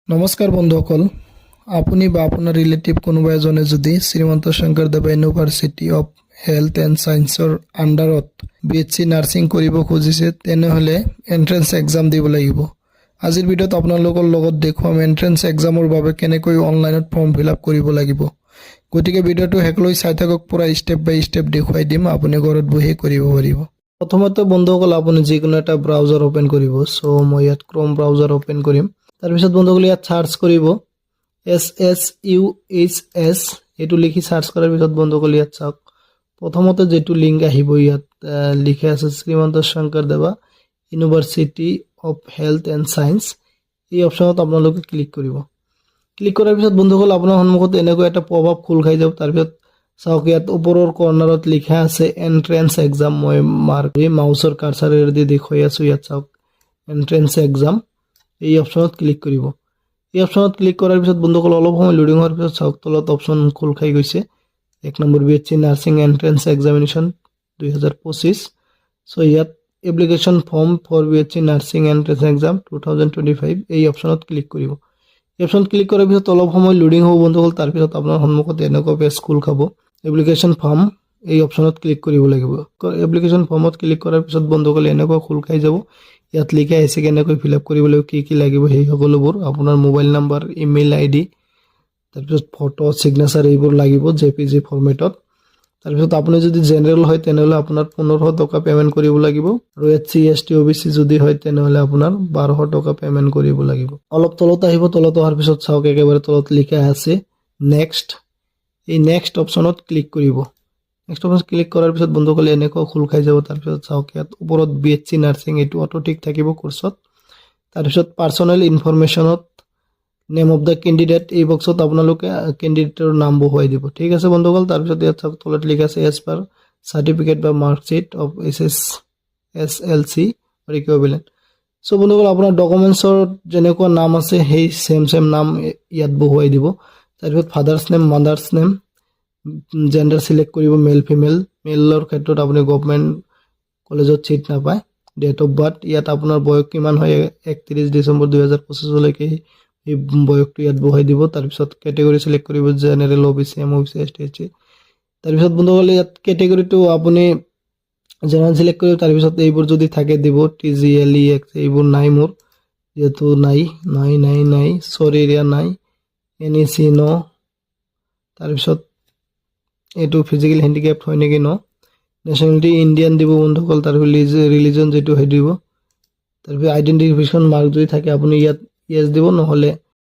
নমস্কাৰ বন্ধুসকল, আপুনি বা আপোনাৰ ৰিলেটিভ কোনোবা এজনে যদি Srimanta Sankardev university of health and ছায়েন্সৰ আণ্ডাৰত BSc নাৰ্ছিং কৰিব খুজিছে তেনেহ'লে এণ্ট্ৰেন্স এক্সাম দিব লাগিব। আজিৰ ভিডিঅ'ত আপোনালোকৰ লগত দেখুৱাম এণ্ট্ৰেন্স এক্সামৰ বাবে কেনেকৈ অনলাইনত ফৰ্ম ফিল আপ কৰিব লাগিব। গতিকে ভিডিঅ'টো শেষলৈ চাই থাকক, পুৰা ষ্টেপ বাই ষ্টেপ দেখুৱাই দিম, আপুনি ঘৰত বহি কৰিব পাৰিব। প্ৰথমতে বন্ধুসকল আপুনি যিকোনো এটা ব্ৰাউজাৰ ওপেন কৰিব। চ' মই ইয়াত ক্ৰম ব্ৰাউজাৰ ওপেন কৰিম। তাৰপিছত বন্ধুসকল ইয়াত চাৰ্চ কৰিব SSUHS এইটো লিখি চাৰ্চ কৰাৰ পিছত বন্ধুসকল ইয়াত চাওক, প্ৰথমতে যেটো লিংক আহিব ইয়াত লিখা আছে Srimanta Sankaradeva university of health and science. এই অপশ্যনত আপোনালোকে ক্লিক কৰিব। ক্লিক কৰাৰ পিছত বন্ধুসকল আপোনাৰ সন্মুখত এনেকুৱা এটা পপ আপ খোল খাই যাব। তাৰপিছত চাওক ইয়াত ওপৰৰ কৰ্নাৰত লিখা আছে এণ্ট্ৰেন্স এক্সাম। মই মাউচৰ কাৰ্চাৰেদি দেখুৱাই আছো। ইয়াত চাওক এণ্ট্ৰেন্স এক্সাম, এই অপশ্যনত ক্লিক কৰিব। এই অপশ্যনত ক্লিক কৰাৰ পিছত বন্ধুসকল অলপ সময় লোডিং হোৱাৰ পিছত চাওক তলত অপশ্যন খোল খাই গৈছে 1 number BSc nursing entrance examination 2025। So' ইয়াত application form for BSc nursing entrance exam 2025 এই অপশ্যনত ক্লিক কৰিব। এই অপশ্যনত ক্লিক কৰাৰ পিছত অলপ সময় লোডিং হ'ব বন্ধুসকল। তাৰপিছত আপোনাৰ সন্মুখত এনেকুৱা পেজ খোল খাব। এপ্লিকেশ্যন ফৰ্ম এই অপশ্যনত ক্লিক কৰিব লাগিব। এপ্লিকেশ্যন ফৰ্মত ক্লিক কৰাৰ পিছত বন্ধুসকল এনেকুৱা খোল খাই যাব। ইয়াত লিখা আছে কেনেকৈ ফিল আপ কৰিব লাগিব, কি লাগিব সেই সকলোবোৰ আপোনাৰ মোবাইল নাম্বাৰ, ইমেইল ID, তাৰপিছত ফটো, চিগনেচাৰ এইবোৰ লাগিব JPG ফৰ্মেটত। তাৰপিছত আপুনি যদি জেনেৰেল হয় তেনেহ'লে আপোনাৰ 1500 টকা পে'মেণ্ট কৰিব লাগিব, আৰু SC ST OBC যদি হয় তেনেহ'লে আপোনাৰ 1200 টকা পে'মেণ্ট কৰিব লাগিব। অলপ তলত আহিব, তলত অহাৰ পিছত চাওক একেবাৰে তলত লিখা আছে নেক্সট। এই নেক্সট অপশ্যনত ক্লিক কৰিব। নেক্সট অপশ্যন ক্লিক কৰাৰ পিছত বন্ধুসকল এনেকুৱা খোল খাই যাব। তাৰপিছত চাওক ইয়াত ওপৰত BSc নাৰ্ছিং এইটো অটো ঠিক থাকিব কোৰ্চত। তাৰপিছত পাৰ্চনেল ইনফৰমেশ্যনত নেম অফ দ্য কেণ্ডিডেট এই বক্সত আপোনালোকে কেণ্ডিডেটৰ নাম বহুৱাই দিব। ঠিক আছে বন্ধুসকল। তাৰপিছত ইয়াত চাওক তলত লিখা আছে এজ পাৰ চাৰ্টিফিকেট বা marksheet of SSLC or equivalent. So' বন্ধুসকল আপোনাৰ ডকুমেণ্টছৰ যেনেকুৱা নাম আছে সেই চেম নাম ইয়াত বহুৱাই দিব। তাৰপিছত father's name, mothers name, gender select কৰিব মেল ফিমেল। মেলৰ ক্ষেত্ৰত আপুনি গভৰ্ণমেণ্ট কলেজত চিট নাপায়। ডেট অফ বাৰ্থ ইয়াত আপোনাৰ বয়স কিমান হয় 31 ডিচেম্বৰ 2025 লৈকে এই বয়সটো ইয়াত বহাই দিব। তাৰপিছত কেটেগৰী চিলেক্ট কৰিব general, OBC, MOBC, ST SC। তাৰপিছত বন্ধুসকল ইয়াত কেটেগৰীটো আপুনি জেনেৰেল চিলেক্ট কৰিব। তাৰপিছত এইবোৰ যদি থাকে দিব TGLE এইবোৰ নাই, মোৰ যিহেতু নাই চৰি এৰিয়া নাই, NEC ন। তাৰপিছত এইটো ফিজিকেল হেণ্ডিকেপ্ট হয় নেকি ন। নেশ্যনেলিটি ইণ্ডিয়ান দিব বন্ধুসকল। তাৰপিছত ৰিলিজন যিটো সেই দিব। তাৰপিছত আইডেণ্টিফিকেশ্যন মাৰ্ক যদি থাকে আপুনি ইয়াত য়েছ দিব, নহ'লে